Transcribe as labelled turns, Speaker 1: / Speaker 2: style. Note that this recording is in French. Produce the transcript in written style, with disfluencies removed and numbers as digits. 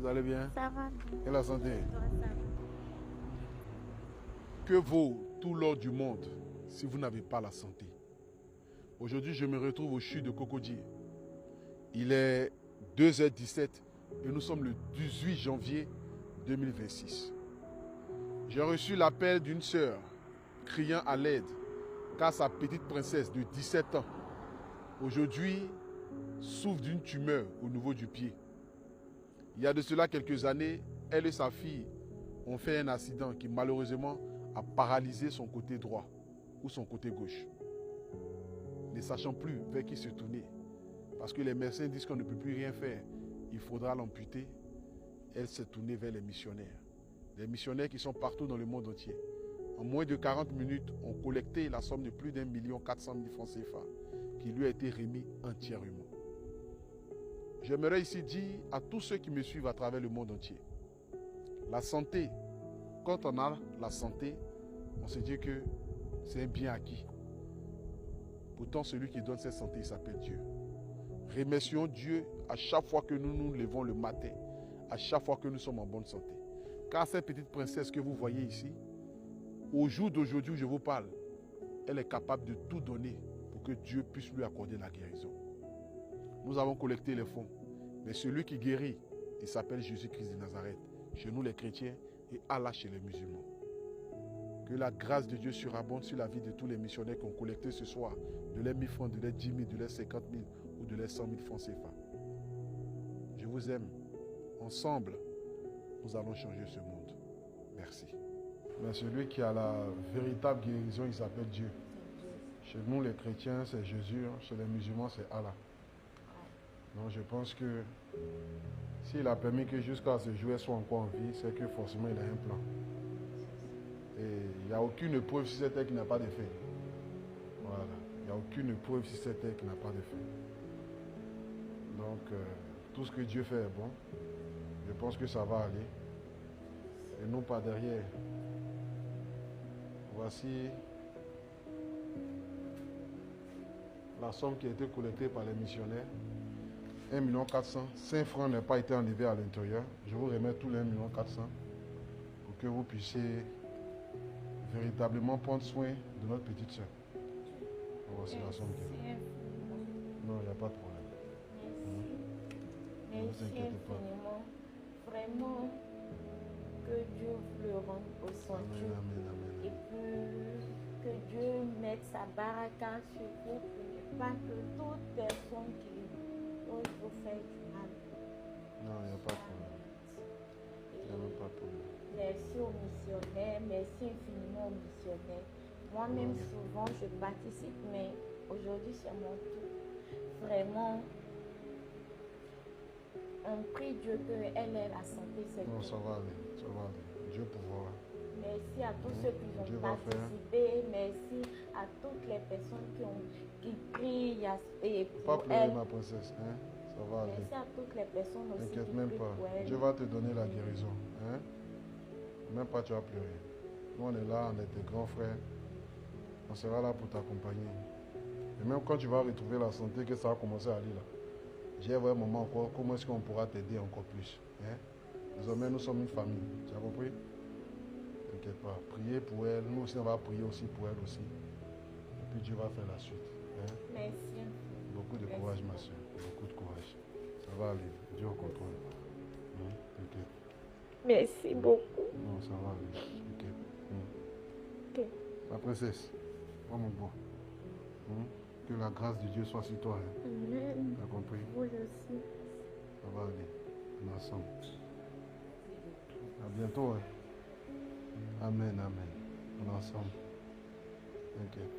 Speaker 1: Vous allez bien?
Speaker 2: Ça va.
Speaker 1: Et la santé?
Speaker 2: Toi, ça va.
Speaker 1: Que vaut tout l'or du monde si vous n'avez pas la santé? Aujourd'hui, je me retrouve au CHU de Cocodier. Il est 2h17 et nous sommes le 18 janvier 2026. J'ai reçu l'appel d'une sœur criant à l'aide car sa petite princesse de 17 ans aujourd'hui souffre d'une tumeur au niveau du pied. Il y a de cela quelques années, elle et sa fille ont fait un accident qui malheureusement a paralysé son côté droit ou son côté gauche. Ne sachant plus vers qui se tourner, parce que les médecins disent qu'on ne peut plus rien faire, il faudra l'amputer, elle s'est tournée vers les missionnaires. Les missionnaires qui sont partout dans le monde entier. En moins de 40 minutes, ont collecté la somme de plus d'1 400 000 francs CFA qui lui a été remis entièrement. J'aimerais ici dire à tous ceux qui me suivent à travers le monde entier, la santé, quand on a la santé, on se dit que c'est un bien acquis. Pourtant, celui qui donne cette santé, il s'appelle Dieu. Remercions Dieu à chaque fois que nous nous levons le matin, à chaque fois que nous sommes en bonne santé. Car cette petite princesse que vous voyez ici, au jour d'aujourd'hui où je vous parle, elle est capable de tout donner pour que Dieu puisse lui accorder la guérison. Nous avons collecté les fonds, mais celui qui guérit, il s'appelle Jésus-Christ de Nazareth, chez nous les chrétiens et Allah chez les musulmans. Que la grâce de Dieu surabonde sur la vie de tous les missionnaires qui ont collecté ce soir de leurs 1000 francs, de leurs 10 000, de leurs 50 000 ou de leurs 100 000 francs CFA. Je vous aime. Ensemble, nous allons changer ce monde. Merci. Mais celui qui a la véritable guérison, il s'appelle Dieu. Chez nous, les chrétiens, c'est Jésus. Chez les musulmans, c'est Allah. Donc je pense que s'il a permis que jusqu'à ce jour, elle soit encore en vie, c'est que forcément, il a un plan. Et il n'y a aucune preuve sur cette terre qui n'a pas d'effet. Voilà. Il n'y a aucune preuve sur cette terre qui n'a pas d'effet. Donc, tout ce que Dieu fait est bon. Je pense que ça va aller. Et non pas derrière. Voici la somme qui a été collectée par les missionnaires. 1 400 000. 5 francs n'ont pas été enlevés à l'intérieur. Je vous remets tous les 1 400 000 pour que vous puissiez véritablement prendre soin de notre petite soeur. Voici la somme qui est là. Non, il n'y a pas de problème.
Speaker 2: Merci.
Speaker 1: Ne vous inquiétez pas.
Speaker 2: Infiniment. Vraiment, que Dieu vous le rende au centuple.
Speaker 1: Amen.
Speaker 2: Et que Dieu mette sa baraka sur vous pour ne pas que toute personne qui ose vous faire du mal.
Speaker 1: Non, il n'y a pas de problème. Il n'y a même pas de problème.
Speaker 2: Merci aux missionnaires, merci infiniment aux missionnaires. Moi-même, souvent, je participe, mais aujourd'hui, c'est mon tour. Vraiment, on prie Dieu qu'elle ait la santé.
Speaker 1: Non, ça va aller. Ça va aller. Dieu pourra.
Speaker 2: Merci à tous ceux qui
Speaker 1: Dieu
Speaker 2: ont
Speaker 1: va
Speaker 2: participé. Merci à toutes les personnes qui prient
Speaker 1: Pas
Speaker 2: pour
Speaker 1: pleurer,
Speaker 2: elle.
Speaker 1: ma princesse. Hein? Ça va aller.
Speaker 2: Merci à toutes les personnes aussi qui
Speaker 1: T'inquiète même
Speaker 2: prient
Speaker 1: pas.
Speaker 2: pour elle.
Speaker 1: Dieu va te donner la guérison. Hein? Même pas tu vas pleurer. Nous, on est là, on est tes grands frères. On sera là pour t'accompagner. Et même quand tu vas retrouver la santé, que ça va commencer à aller là. J'ai un moment encore, comment est-ce qu'on pourra t'aider encore plus? Hein? Désormais, nous sommes une famille. Tu as compris? T'inquiète pas. Priez pour elle. Nous aussi, on va prier aussi pour elle aussi. Et puis Dieu va faire la suite. Hein?
Speaker 2: Merci.
Speaker 1: Beaucoup de courage, ma soeur. Beaucoup de courage. Ça va aller. Dieu au contrôle. Hein? T'inquiète.
Speaker 2: Merci beaucoup.
Speaker 1: Non, ça va aller. T'inquiète.
Speaker 2: Ok.
Speaker 1: Ma princesse, oh mon beau. Que la grâce de Dieu soit sur toi. Hein?
Speaker 2: Amen.
Speaker 1: T'as compris?
Speaker 2: Vous aussi.
Speaker 1: Ça va aller. On est ensemble. À bientôt. Hein? Amen. On est ensemble. T'inquiète.